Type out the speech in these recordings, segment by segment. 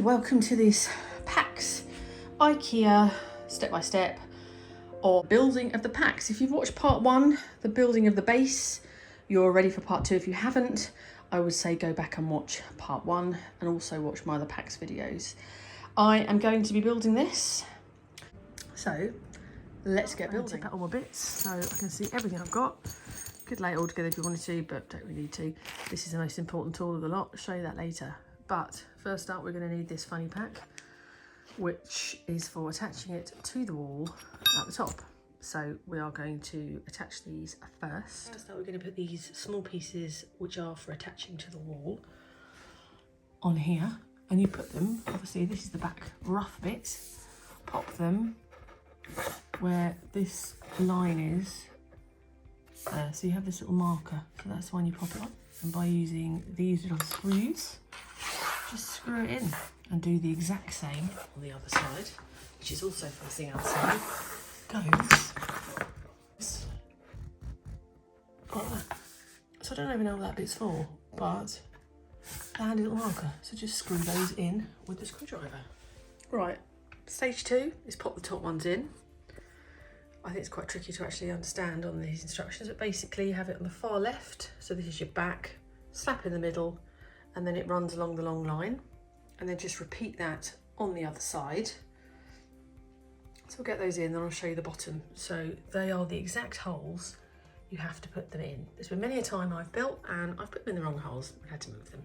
welcome to this PAX IKEA step-by-step or building of the PAX. If you've watched part one, the building of the base, you're ready for part two. If you haven't, I would say go back and watch part one and also watch my other PAX videos. I am going to be building this, so let's get building. Tip out all my bits so I can see everything I've got. Could lay it all together if you wanted to, but don't really need to. This is the most important tool of the lot. I'll show you that later. But first up, we're going to need this funny pack, which is for attaching it to the wall at the top. So we are going to attach these first. First up, we're going to put these small pieces, which are for attaching to the wall, on here. And you put them, obviously this is the back rough bit, pop them where this line is. So you have this little marker, so that's the one you pop it on. And by using these little screws, just screw it in and do the exact same on the other side, which is also facing outside. Goes like that. So I don't even know what that bit's for, but a handy little marker. So just screw those in with the screwdriver. Right, stage two is pop the top ones in. I think it's quite tricky to actually understand on these instructions, but basically you have it on the far left. So this is your back, slap in the middle, and then it runs along the long line. And then just repeat that on the other side. So we'll get those in, then I'll show you the bottom. So they are the exact holes you have to put them in. There's been many a time I've built and I've put them in the wrong holes and had to move them.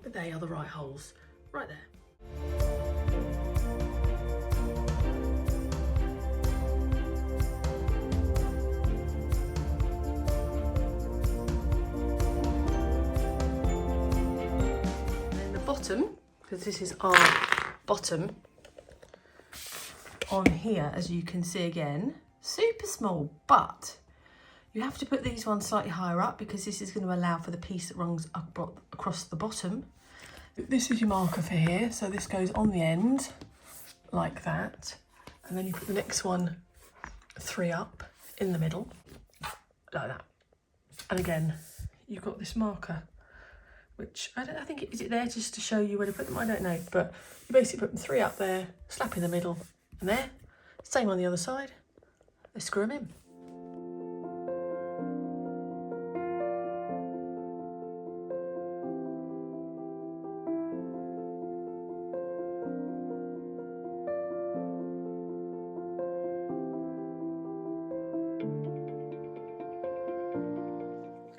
But they are the right holes, right there. Bottom, because this is our bottom on here, as you can see again, super small, but you have to put these ones slightly higher up because this is going to allow for the piece that runs across the bottom. This is your marker for here, so this goes on the end like that, and then you put the next one 3 up in the middle like that, and again you've got this marker, which I think, is it there just to show you where to put them? I don't know, but you basically put them 3 up there, slap in the middle, and there. Same on the other side. Let's screw them in.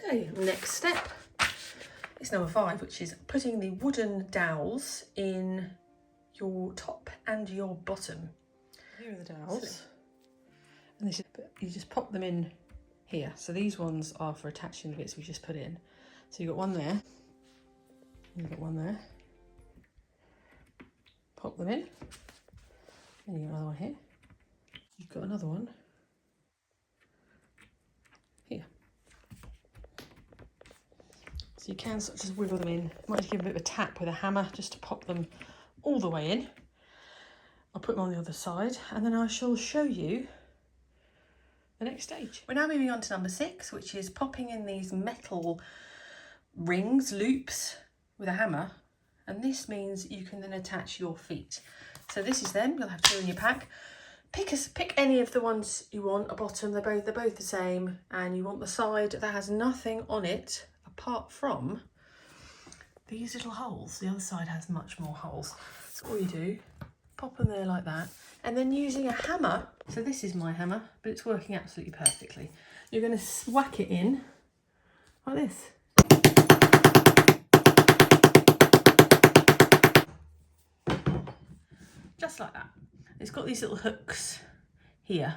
Okay, next step. It's number 5, which is putting the wooden dowels in your top and your bottom. Here are the dowels. And this is, you just pop them in here. So these ones are for attaching the bits we just put in. So you've got one there, you've got one there. Pop them in. And you've got another one here. You've got another one here. So you can sort of just wiggle them in. You might just give them a bit of a tap with a hammer just to pop them all the way in. I'll put them on the other side and then I shall show you the next stage. We're now moving on to number 6, which is popping in these metal rings, loops, with a hammer. And this means you can then attach your feet. So this is them, you'll have 2 in your pack. Pick any of the ones you want, a bottom, they're both the same, and you want the side that has nothing on it apart from these little holes. The other side has much more holes. So all you do, pop them there like that, and then using a hammer, so this is my hammer, but it's working absolutely perfectly. You're going to whack it in like this. Just like that. It's got these little hooks here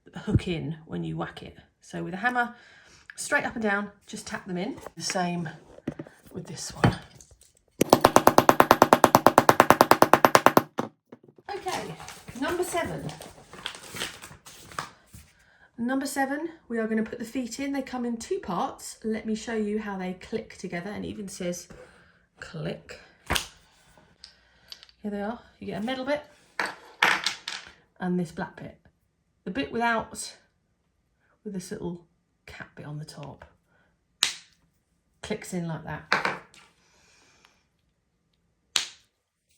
that hook in when you whack it. So with a hammer, straight up and down, just tap them in. The same with this one. Okay, number 7. Number 7, we are going to put the feet in. They come in 2 parts. Let me show you how they click together, and it even says click. Here they are. You get a middle bit and this black bit. The bit with this little cap bit on the top clicks in like that.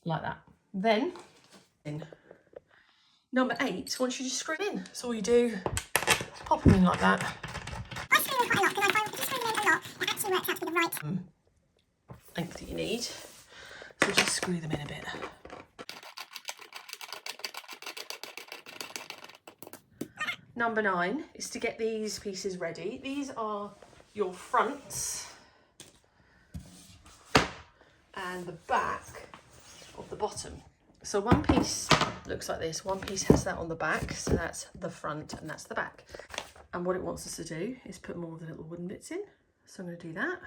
like that. Then, number 8, once you just screw it in, that's all you do. Pop them in like that. I screw them quite a lot because I find if you screw them in a lot, it actually works out to be the right length that you need. So just screw them in a bit. Number 9 is to get these pieces ready. These are your fronts and the back of the bottom. So one piece looks like this, one piece has that on the back, so that's the front and that's the back. And what it wants us to do is put more of the little wooden bits in. So I'm going to do that.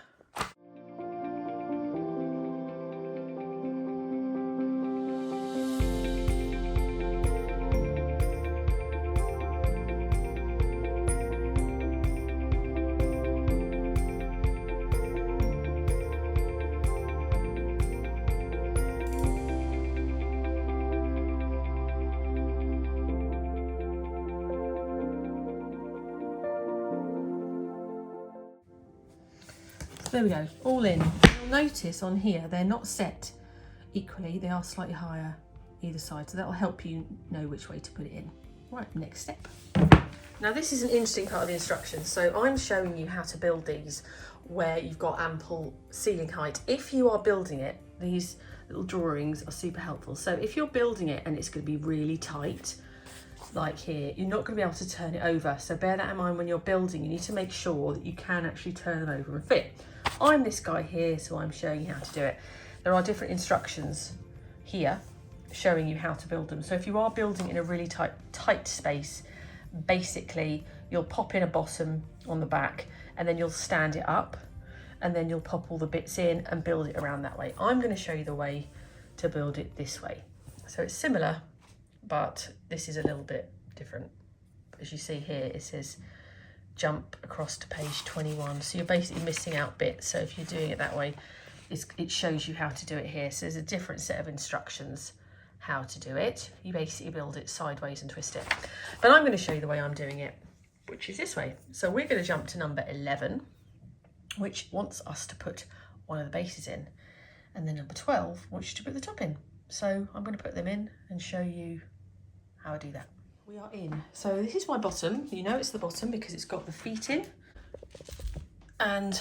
There we go, all in. You'll notice on here they're not set equally, they are slightly higher either side, so that'll help you know which way to put it in. Right, next step. Now this is an interesting part of the instructions. So I'm showing you how to build these where you've got ample ceiling height. If you are building it, these little drawings are super helpful. So if you're building it and it's going to be really tight, like here, you're not going to be able to turn it over. So bear that in mind when you're building. You need to make sure that you can actually turn them over and fit. I'm this guy here, so I'm showing you how to do it. There are different instructions here showing you how to build them. So if you are building in a really tight space, basically you'll pop in a bottom on the back and then you'll stand it up and then you'll pop all the bits in and build it around that way. I'm going to show you the way to build it this way. So it's similar, but this is a little bit different. As you see here, it says jump across to page 21. So you're basically missing out bits. So if you're doing it that way, it shows you how to do it here. So there's a different set of instructions how to do it. You basically build it sideways and twist it. But I'm going to show you the way I'm doing it, which is this way. So we're going to jump to number 11, which wants us to put one of the bases in. And then number 12 wants you to put the top in. So I'm going to put them in and show you how I do that. We are in. So this is my bottom. You know it's the bottom because it's got the feet in. And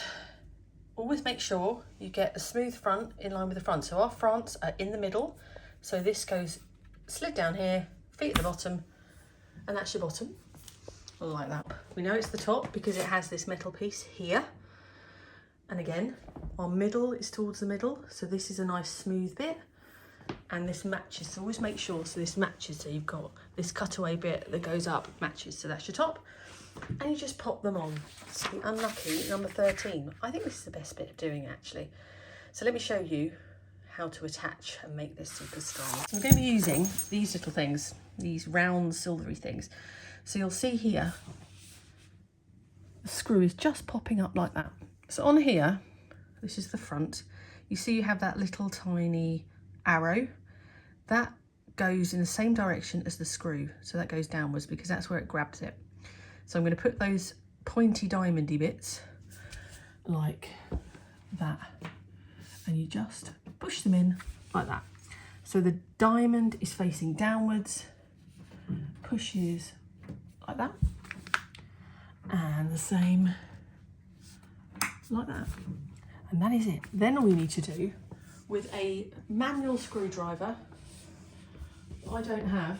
always make sure you get a smooth front in line with the front. So our fronts are in the middle. So this goes slid down here, feet at the bottom, and that's your bottom. Like that. We know it's the top because it has this metal piece here. And again, our middle is towards the middle. So this is a nice smooth bit. And this matches, so always make sure so this matches, so you've got this cutaway bit that goes up, matches, so that's your top, and you just pop them on. So the unlucky number 13, I think this is the best bit of doing it actually. So let me show you how to attach and make this super strong. So I'm going to be using these little things, these round silvery things. So you'll see here, the screw is just popping up like that. So on here, this is the front, you see you have that little tiny arrow that goes in the same direction as the screw, so that goes downwards because that's where it grabs it. So I'm going to put those pointy diamondy bits like that, and you just push them in like that. So the diamond is facing downwards, pushes like that, and the same like that, and that is it. Then all you need to do with a manual screwdriver, I don't have,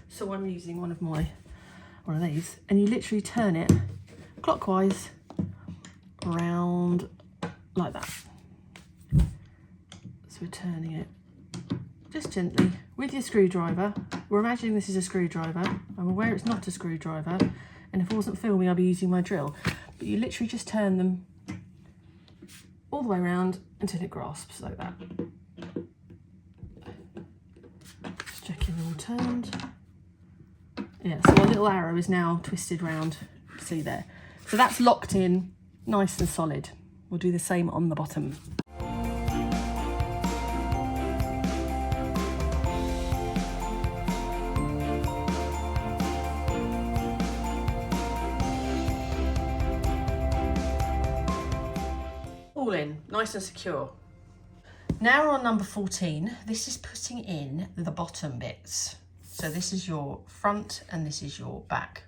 so I'm using one of these, and you literally turn it clockwise around like that. So we're turning it just gently with your screwdriver. We're imagining this is a screwdriver. I'm aware it's not a screwdriver, and if I wasn't filming I'd be using my drill, but you literally just turn them all the way around until it grasps like that. Just checking they're all turned. Yeah, so our little arrow is now twisted round, see there. So that's locked in, nice and solid. We'll do the same on the bottom. All in, nice and secure. Now we're on number 14. This is putting in the bottom bits. So this is your front and this is your back,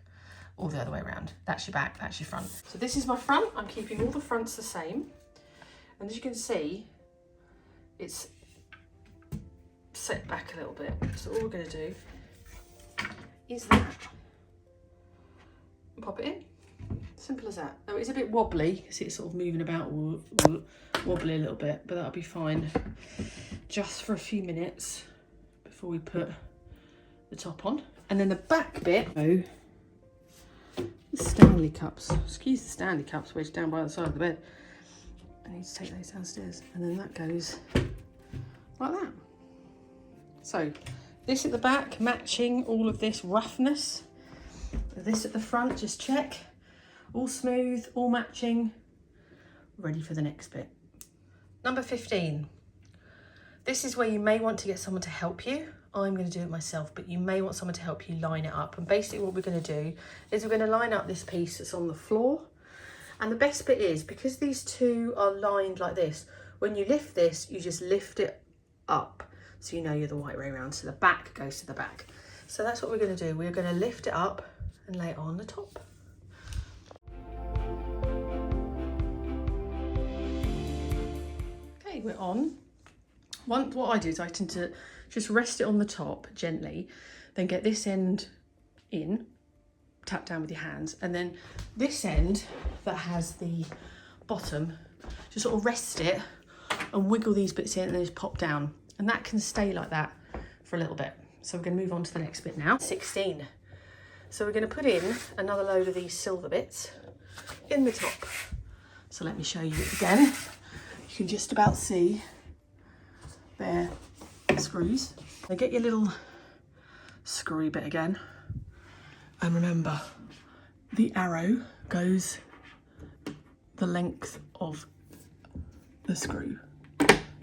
or the other way around. That's your back, that's your front. So this is my front. I'm keeping all the fronts the same. And as you can see, it's set back a little bit. So all we're going to do is that. Pop it in. Simple as that. Now it's a bit wobbly, see it's sort of moving about, wobbly a little bit, but that'll be fine just for a few minutes before we put the top on. And then the back bit, the Stanley cups. Excuse the Stanley cups, which down by the side of the bed. I need to take those downstairs. And then that goes like that. So this at the back, matching all of this roughness. This at the front, just check. All smooth, all matching. Ready for the next bit. Number 15. This is where you may want to get someone to help you. I'm going to do it myself, but you may want someone to help you line it up. And basically what we're going to do is we're going to line up this piece that's on the floor. And the best bit is, because these two are lined like this, when you lift this, you just lift it up. So you know you're the right way around. So the back goes to the back. So that's what we're going to do. We're going to lift it up and lay it on the top. Okay, we're on. What I do is I tend to just rest it on the top gently, then get this end in, tap down with your hands, and then this end that has the bottom, just sort of rest it and wiggle these bits in and then just pop down. And that can stay like that for a little bit. So we're going to move on to the next bit now. 16. So we're going to put in another load of these silver bits in the top. So let me show you it again. You can just about see their screws. Now get your little screwy bit again. And remember, the arrow goes the length of the screw.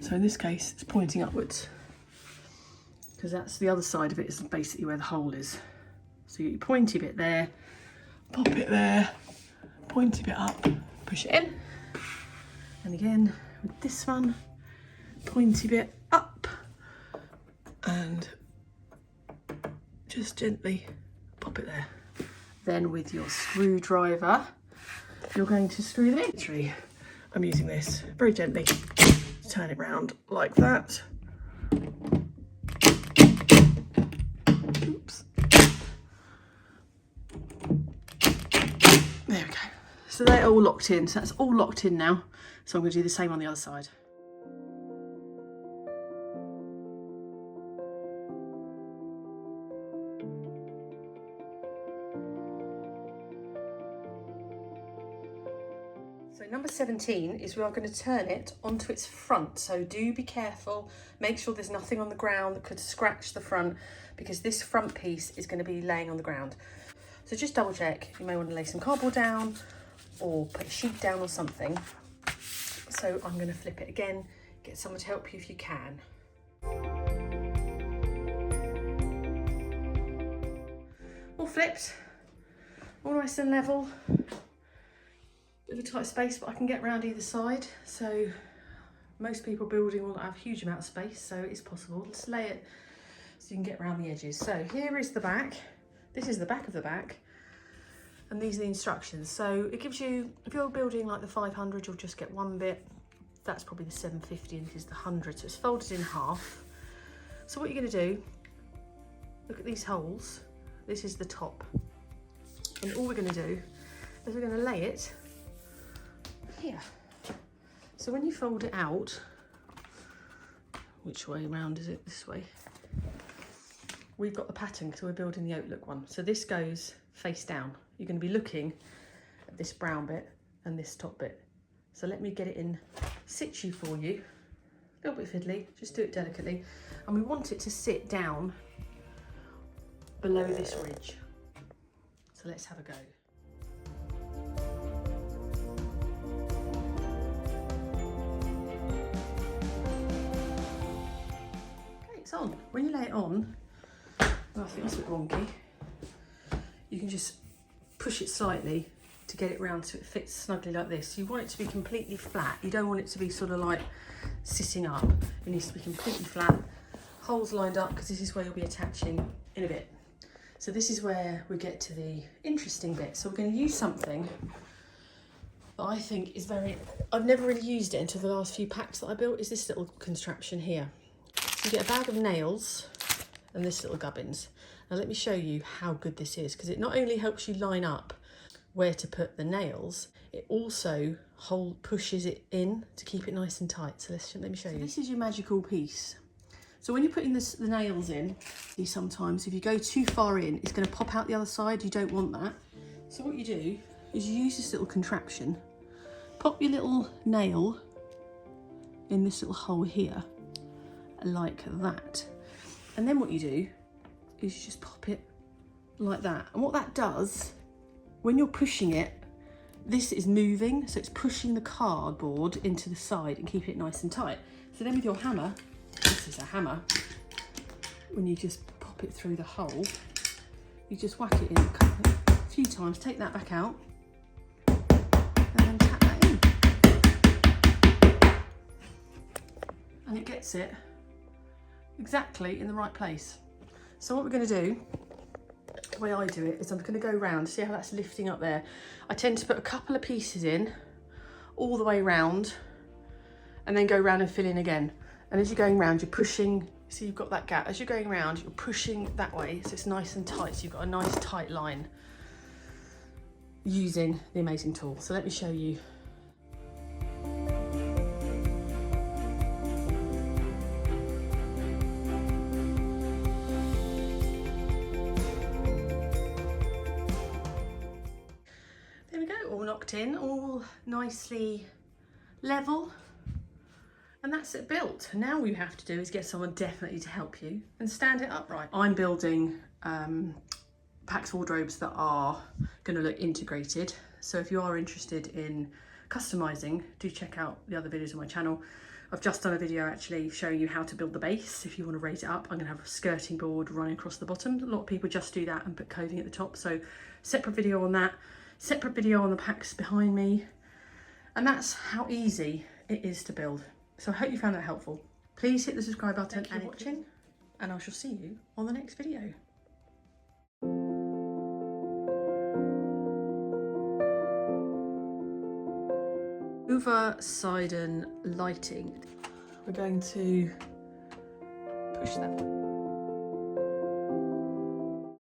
So in this case, it's pointing upwards, because that's the other side of it, is basically where the hole is. So you get your pointy bit there, pop it there, pointy bit up, push it in. And again, with this one, pointy bit up, and just gently pop it there. Then with your screwdriver, you're going to screw them in. I'm using this very gently. Turn it round like that. Oops. There we go. So they're all locked in. So that's all locked in now. So I'm going to do the same on the other side. So number 17 is we are going to turn it onto its front. So do be careful, make sure there's nothing on the ground that could scratch the front, because this front piece is going to be laying on the ground. So just double check. You may want to lay some cardboard down or put a sheet down or something. So I'm going to flip it again, get someone to help you if you can. All flipped, all nice and level. Bit of a tight space, but I can get around either side. So most people building will not have a huge amount of space, so it's possible. Let's lay it so you can get around the edges. So here is the back. This is the back of the back. And these are the instructions. So it gives you, if you're building like the 500, you'll just get one bit. That's probably the 750 and this is the 100. So it's folded in half. So what you're going to do, look at these holes. This is the top. And all we're going to do is we're going to lay it here. So when you fold it out, which way round is it? This way. We've got the pattern because we're building the oak-look one. So this goes face down. You're going to be looking at this brown bit and this top bit. So let me get it in situ for you. A little bit fiddly, just do it delicately. And we want it to sit down below this ridge. So let's have a go. It's on. When you lay it on, well, I think that's a bit wonky, you can just push it slightly to get it round so it fits snugly like this. You want it to be completely flat. You don't want it to be sort of like sitting up. It needs to be completely flat. Holes lined up, because this is where you'll be attaching in a bit. So this is where we get to the interesting bit. So we're going to use something that I think is I've never really used it until the last few packs that I built, is this little contraption here. So you get a bag of nails and this little gubbins. Now let me show you how good this is, because it not only helps you line up where to put the nails, it also pushes it in to keep it nice and tight. So let me show you. This is your magical piece. So when you're putting the nails in, sometimes if you go too far in, it's going to pop out the other side. You don't want that. So what you do is you use this little contraption, pop your little nail in this little hole here, like that. And then what you do is you just pop it like that. And what that does, when you're pushing it, this is moving, so it's pushing the cardboard into the side and keeping it nice and tight. So then with your hammer, this is a hammer, when you just pop it through the hole, you just whack it in a few times, take that back out, and then tap that in. And it gets it exactly in the right place. So what we're going to do, the way I do it, is I'm going to go round. See how that's lifting up there? I tend to put a couple of pieces in all the way round, and then go round and fill in again. And as you're going round, you're pushing, see you've got that gap. As you're going round, you're pushing that way, so it's nice and tight. So you've got a nice tight line using the amazing tool. So let me show you. There we go, all knocked in, all nicely level. And that's it built. Now all you have to do is get someone definitely to help you and stand it upright. I'm building PAX wardrobes that are going to look integrated. So if you are interested in customizing, do check out the other videos on my channel. I've just done a video actually showing you how to build the base. If you want to raise it up, I'm going to have a skirting board running across the bottom. A lot of people just do that and put clothing at the top. So separate video on that, separate video on the PAX behind me. And that's how easy it is to build. So I hope you found that helpful. Please hit the subscribe button and watching, and I shall see you on the next video. Over Sidon lighting. We're going to push that.